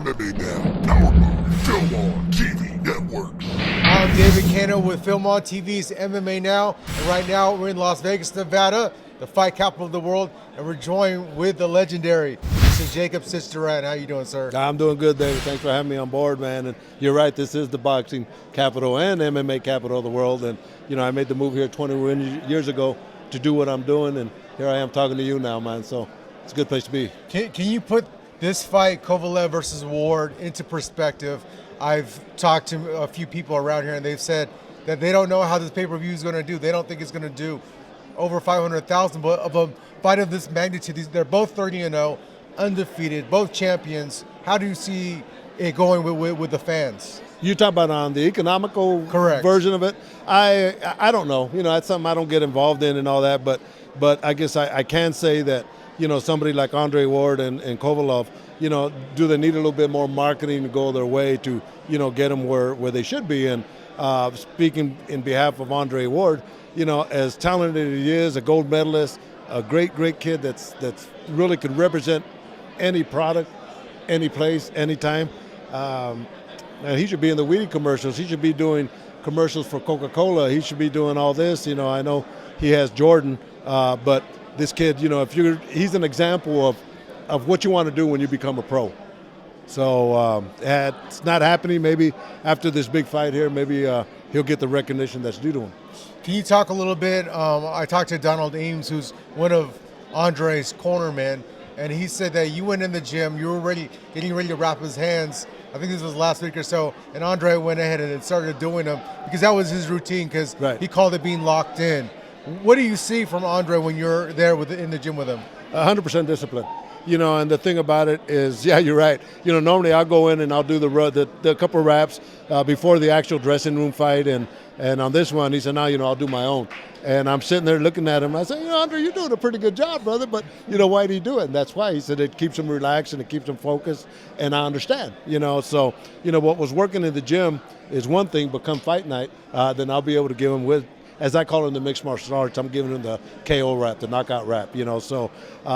MMA Now, powered by Film On TV Network. I'm David Cano with Film On TV's MMA Now, and right now we're in Las Vegas, Nevada, the fight capital of the world, and we're joined with the legendary Mr. Jacob Stich Duran. How you doing, sir? I'm doing good, David. Thanks for having me on board, man. And you're right, this is the boxing capital and MMA capital of the world. And, you know, I made the move here 20 years ago to do what I'm doing, and here I am talking to you now, man. So it's a good place to be. Can you put this fight, Kovalev versus Ward, into perspective? I've talked to a few people around here, and they've said that they don't know how this pay-per-view is going to do. They don't think it's going to do over 500,000, but of a fight of this magnitude, they're both 30-0, undefeated, both champions. How do you see it going with the fans? You talk about on the economical version of it? I don't know. You know, that's something I don't get involved in and all that, but I guess I can say that, you know, somebody like Andre Ward and Kovalev, you know, do they need a little bit more marketing to go their way to, you know, get them where they should be? And speaking in behalf of Andre Ward, you know, as talented as he is, a gold medalist, a great kid that's really could represent any product, any place, anytime. And he should be in the Wheatie commercials. He should be doing commercials for Coca-Cola. He should be doing all this. You know, I know he has Jordan, but this kid, you know, he's an example of what you want to do when you become a pro. So it's not happening. Maybe after this big fight here, maybe he'll get the recognition that's due to him. Can you talk a little bit? I talked to Donald Eames, who's one of Andre's cornermen, and he said that you went in the gym, you were getting ready to wrap his hands. I think this was last week or so, and Andre went ahead and started doing them because that was his routine, because he called it being locked in. What do you see from Andre when you're there in the gym with him? 100% discipline. You know, and the thing about it is, yeah, you're right. You know, normally I'll go in and I'll do the couple of reps before the actual dressing room fight, and on this one, he said, no, you know, I'll do my own. And I'm sitting there looking at him. I said, you know, Andre, you're doing a pretty good job, brother, but, you know, why do you do it? And that's why. He said it keeps him relaxed and it keeps him focused, and I understand, you know. So, you know, what was working in the gym is one thing, but come fight night, then I'll be able to give him as I call it in the mixed martial arts, I'm giving him the KO rap, the knockout rap, you know. So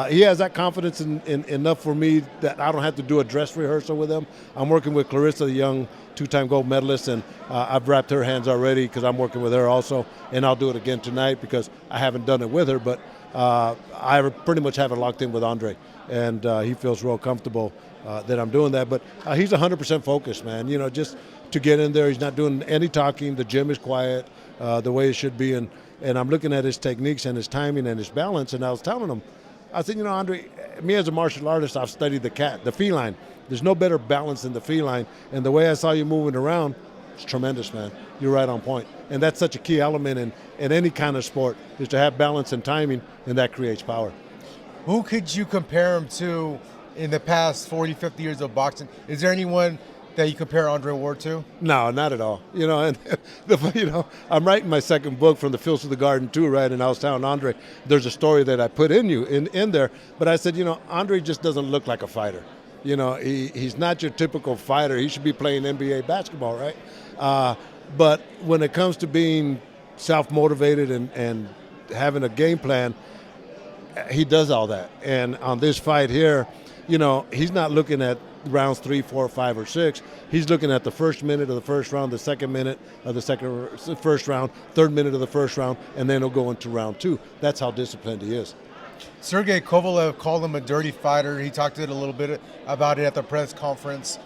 he has that confidence in enough for me that I don't have to do a dress rehearsal with him. I'm working with Clarissa, the young two-time gold medalist, and I've wrapped her hands already because I'm working with her also, and I'll do it again tonight because I haven't done it with her, but I pretty much have it locked in with Andre, and he feels real comfortable that I'm doing that. But he's 100% focused, man, you know, just to get in there. He's not doing any talking. The gym is quiet. The way it should be, and I'm looking at his techniques and his timing and his balance, and I was telling him, I said, you know, Andre, me as a martial artist, I've studied the feline. There's no better balance than the feline, and the way I saw you moving around, it's tremendous, man. You're right on point, and that's such a key element in any kind of sport, is to have balance and timing, and that creates power. Who could you compare him to in the past 40, 50 years of boxing? Is there anyone that you compare Andre Ward to? No, not at all. You know, and you know, I'm writing my second book, From the Fields to the Garden too, right? And I was telling Andre, there's a story that I put in there, but I said, you know, Andre just doesn't look like a fighter. You know, he's not your typical fighter. He should be playing NBA basketball, right? But when it comes to being self-motivated and having a game plan, he does all that. And on this fight here, you know, he's not looking at rounds 3, 4, 5, or 6. He's looking at the first minute of the first round, the second minute of the first round, third minute of the first round, and then he'll go into round 2. That's how disciplined he is. Sergey Kovalev called him a dirty fighter. He talked a little bit about it at the press conference.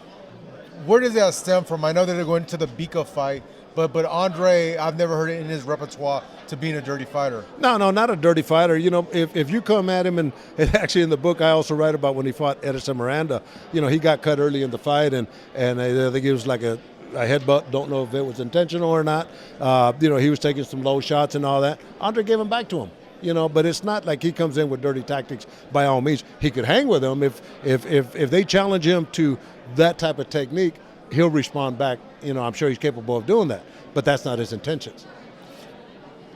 Where does that stem from? I know that they're going to the Bika fight, but Andre, I've never heard it in his repertoire to being a dirty fighter. No, not a dirty fighter. You know, if you come at him, and actually in the book I also write about when he fought Edison Miranda, you know, he got cut early in the fight, and I think it was like a headbutt. Don't know if it was intentional or not. You know, he was taking some low shots and all that. Andre gave him back to him. You know, but it's not like he comes in with dirty tactics. By all means, he could hang with them if they challenge him to that type of technique. He'll respond back. You know, I'm sure he's capable of doing that, but that's not his intentions.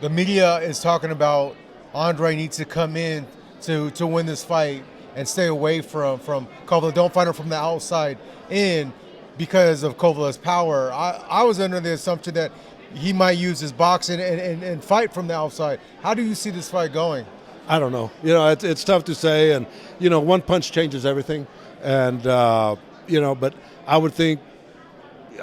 The media is talking about Andre needs to come in to win this fight and stay away from Kovalev. Don't fight him from the outside in because of Kovalev's power. I was under the assumption that he might use his boxing and fight from the outside. How do you see this fight going? I don't know. You know, it's tough to say, and you know, one punch changes everything, and But I would think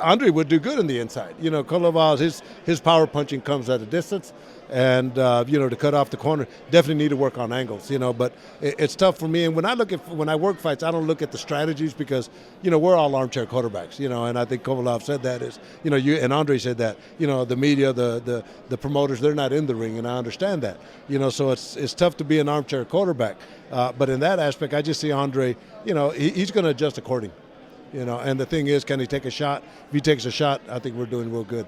Andre would do good in the inside. Kovalev, his power punching comes at a distance, and to cut off the corner, definitely need to work on angles. But it's tough for me. And when I work fights, I don't look at the strategies because we're all armchair quarterbacks. And I think Kovalev said that you and Andre said that. The media, the promoters, they're not in the ring, and I understand that. So it's tough to be an armchair quarterback. But in that aspect, I just see Andre. He's going to adjust accordingly. And the thing is, can he take a shot? If he takes a shot, I think we're doing real good.